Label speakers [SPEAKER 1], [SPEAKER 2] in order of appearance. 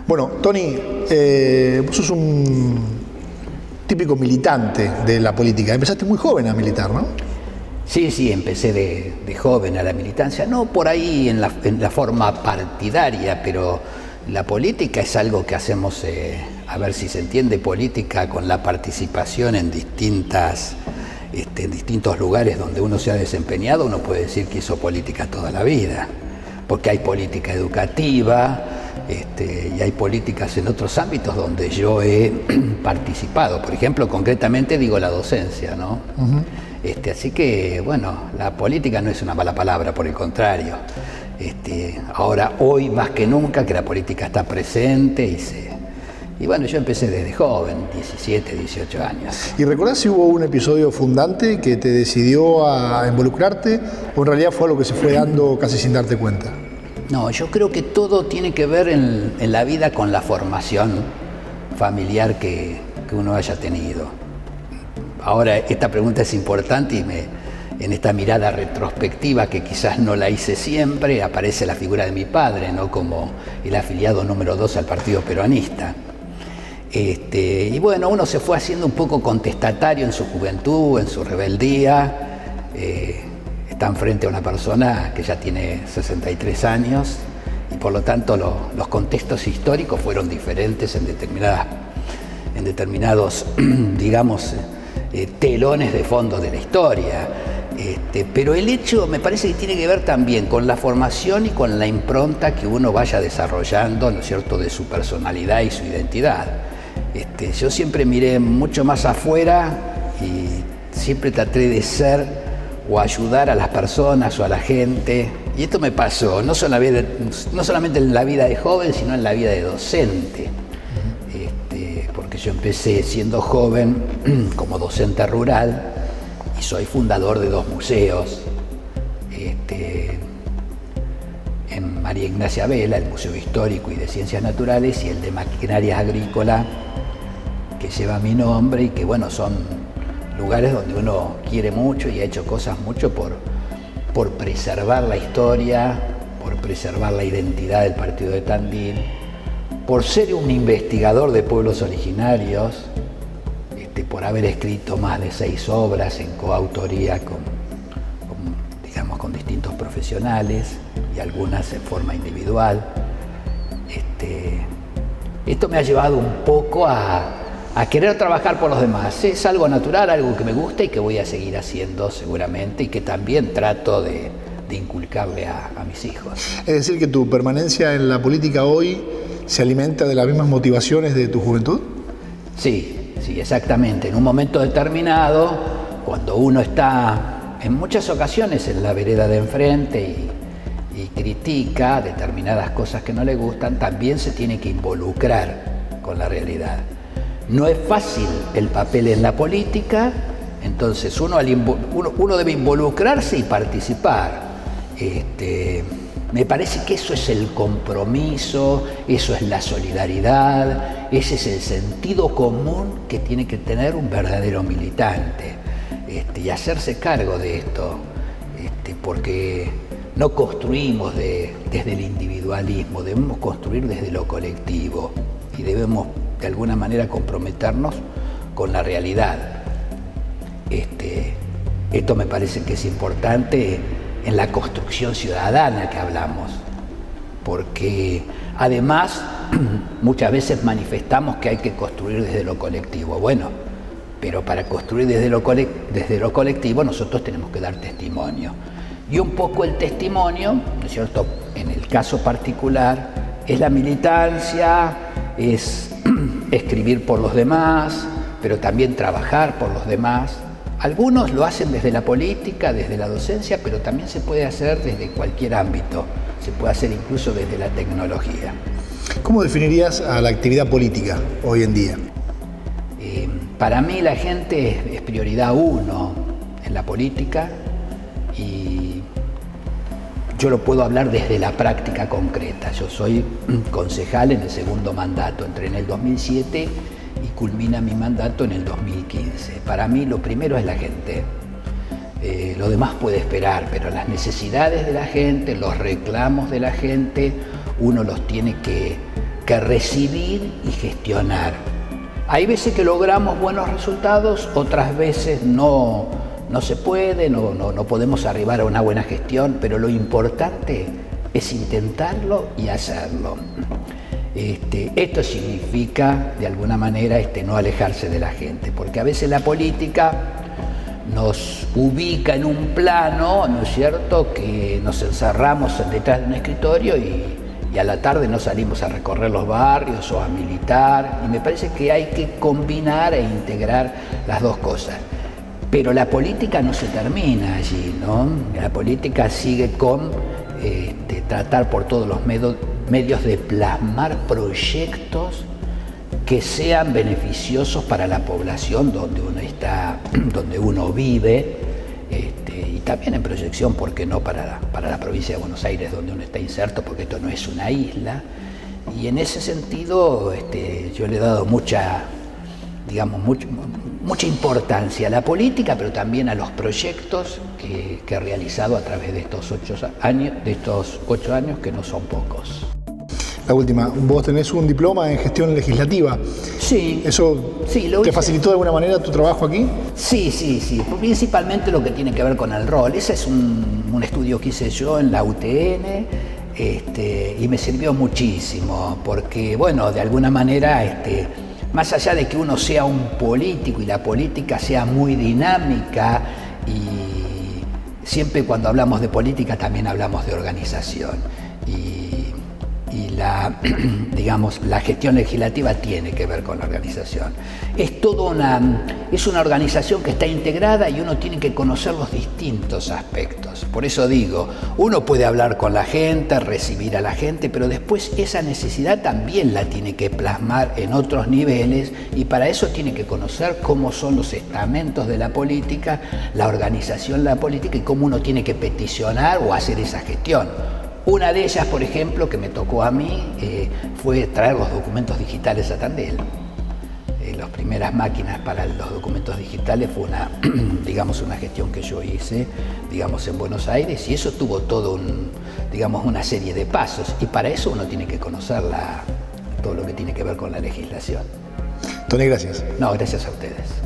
[SPEAKER 1] Bueno, Tony, vos sos un típico militante de la política. Empezaste muy joven a militar, ¿no?
[SPEAKER 2] Sí, empecé de joven a la militancia, no por ahí en la forma partidaria, pero la política es algo que hacemos, a ver si se entiende, política con la participación en distintos lugares donde uno se ha desempeñado. Uno puede decir que hizo política toda la vida, porque hay política educativa, y hay políticas en otros ámbitos donde yo he participado. Por ejemplo, concretamente digo la docencia, ¿no? Así que, bueno, la política no es una mala palabra, por el contrario. Ahora, hoy más que nunca, que la política está presente y bueno, yo empecé desde joven, 17, 18 años.
[SPEAKER 1] ¿Y recordás si hubo un episodio fundante que te decidió a involucrarte o en realidad fue algo que se fue dando casi sin darte cuenta?
[SPEAKER 2] No, yo creo que todo tiene que ver en la vida con la formación familiar que uno haya tenido. Ahora, esta pregunta es importante y en esta mirada retrospectiva, que quizás no la hice siempre, aparece la figura de mi padre, ¿no? Como el afiliado número 2 al Partido Peronista. Y bueno, uno se fue haciendo un poco contestatario en su juventud, en su rebeldía. Están frente a una persona que ya tiene 63 años y por lo tanto los contextos históricos fueron diferentes en determinados, digamos, telones de fondo de la historia. Pero el hecho me parece que tiene que ver también con la formación y con la impronta que uno vaya desarrollando, ¿no es cierto?, de su personalidad y su identidad. Yo siempre miré mucho más afuera y siempre traté de ser o ayudar a las personas o a la gente. Y esto me pasó no solamente en la vida de joven, sino en la vida de docente. Porque yo empecé siendo joven como docente rural y soy fundador de 2 museos. En María Ignacia Vela, el Museo Histórico y de Ciencias Naturales, y el de Maquinaria Agrícola, que lleva mi nombre, y que bueno, son lugares donde uno quiere mucho y ha hecho cosas mucho por preservar la historia, por preservar la identidad del partido de Tandil, por ser un investigador de pueblos originarios, por haber escrito más de 6 obras en coautoría con distintos profesionales y algunas en forma individual. Esto me ha llevado un poco a querer trabajar por los demás. Es algo natural, algo que me gusta y que voy a seguir haciendo seguramente, y que también trato de inculcarle a mis hijos.
[SPEAKER 1] Es decir, que tu permanencia en la política hoy se alimenta de las mismas motivaciones de tu juventud.
[SPEAKER 2] Sí, exactamente. En un momento determinado, cuando uno está en muchas ocasiones en la vereda de enfrente y critica determinadas cosas que no le gustan, también se tiene que involucrar con la realidad. No es fácil el papel en la política, entonces uno debe involucrarse y participar. Me parece que eso es el compromiso, eso es la solidaridad, ese es el sentido común que tiene que tener un verdadero militante, y hacerse cargo de esto, porque no construimos desde el individualismo, debemos construir desde lo colectivo y debemos de alguna manera comprometernos con la realidad. Esto me parece que es importante en la construcción ciudadana que hablamos, porque además muchas veces manifestamos que hay que construir desde lo colectivo. Bueno, pero para construir desde lo colectivo nosotros tenemos que dar testimonio. Y un poco el testimonio, ¿no es cierto?, en el caso particular, es la militancia, es escribir por los demás, pero también trabajar por los demás. Algunos lo hacen desde la política, desde la docencia, pero también se puede hacer desde cualquier ámbito. Se puede hacer incluso desde la tecnología.
[SPEAKER 1] ¿Cómo definirías a la actividad política hoy en día?
[SPEAKER 2] Para mí la gente es prioridad 1 en la política, y yo lo puedo hablar desde la práctica concreta. Yo soy concejal en el 2º mandato, entré en el 2007 y culmina mi mandato en el 2015. Para mí lo primero es la gente. Lo demás puede esperar, pero las necesidades de la gente, los reclamos de la gente, uno los tiene que que recibir y gestionar. Hay veces que logramos buenos resultados, otras veces no se puede, no podemos arribar a una buena gestión, pero lo importante es intentarlo y hacerlo. Esto significa, de alguna manera, no alejarse de la gente, porque a veces la política nos ubica en un plano, ¿no es cierto?, que nos encerramos detrás de un escritorio y a la tarde no salimos a recorrer los barrios o a militar, y me parece que hay que combinar e integrar las dos cosas. Pero la política no se termina allí, ¿no? La política sigue con tratar por todos los medios de plasmar proyectos que sean beneficiosos para la población donde uno está, donde uno vive, y también en proyección, ¿por qué no?, para la provincia de Buenos Aires, donde uno está inserto, porque esto no es una isla. Y en ese sentido yo le he dado mucha importancia a la política, pero también a los proyectos que he realizado a través de estos 8 años, que no son pocos.
[SPEAKER 1] La última, vos tenés un diploma en gestión legislativa.
[SPEAKER 2] Sí.
[SPEAKER 1] ¿Eso
[SPEAKER 2] sí,
[SPEAKER 1] te facilitó de alguna manera tu trabajo aquí?
[SPEAKER 2] Sí. Principalmente lo que tiene que ver con el rol. Ese es un estudio que hice yo en la UTN, y me sirvió muchísimo, porque, bueno, de alguna manera, más allá de que uno sea un político y la política sea muy dinámica, y siempre cuando hablamos de política también hablamos de organización. La gestión legislativa tiene que ver con la organización. Es una organización que está integrada y uno tiene que conocer los distintos aspectos. Por eso digo, uno puede hablar con la gente, recibir a la gente, pero después esa necesidad también la tiene que plasmar en otros niveles, y para eso tiene que conocer cómo son los estamentos de la política, la organización de la política, y cómo uno tiene que peticionar o hacer esa gestión. Una de ellas, por ejemplo, que me tocó a mí, fue traer los documentos digitales a Tandil. Las primeras máquinas para los documentos digitales fue una gestión que yo hice, en Buenos Aires, y eso tuvo todo una serie de pasos, y para eso uno tiene que conocer todo lo que tiene que ver con la legislación.
[SPEAKER 1] Tony, gracias.
[SPEAKER 2] No, gracias a ustedes.